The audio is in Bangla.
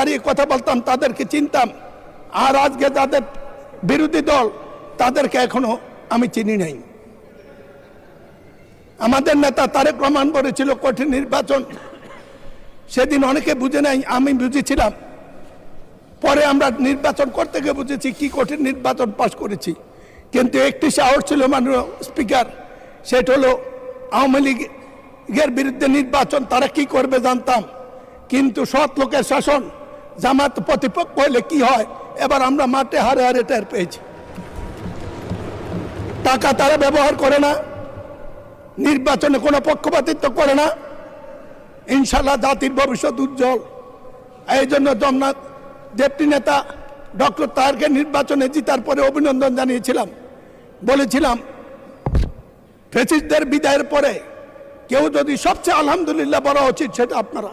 দাঁড়িয়ে কথা বলতাম, তাদেরকে চিনতাম। আর আজকে তাদের বিরোধী দল, তাদেরকে এখনো আমি চিনি নাই। আমাদের নেতা তারেক রহমান বলেছিল কঠিন নির্বাচন, সেদিন অনেকে বুঝে নাই, আমি বুঝেছিলাম। পরে আমরা নির্বাচন করতে গিয়ে বুঝেছি কি কঠিন নির্বাচন পাশ করেছি। কিন্তু একটি সাহস ছিল মাননীয় স্পিকার, সেটা হলো আওয়ামী লীগের বিরুদ্ধে নির্বাচন তারা কি করবে জানতাম, কিন্তু সৎ লোকের শাসন, জামাত প্রতিপক্ষ হলে কি হয় এবার আমরা মাঠে হারে হারে টের পেয়েছি। টাকা তারা ব্যবহার করে না, নির্বাচনে কোনো পক্ষপাতিত্ব করে না। ইনশাল্লাহ জাতির ভবিষ্যৎ উজ্জ্বল। এই জন্য জগন্নাথ ডেপুটি নেতা ডক্টর তাহেরকে নির্বাচনে জিতার পরে অভিনন্দন জানিয়েছিলাম। বলেছিলাম ফ্যাসিস্টদের বিদায়ের পরে কেউ যদি সবচেয়ে আলহামদুলিল্লাহ বলা উচিত সেটা আপনারা।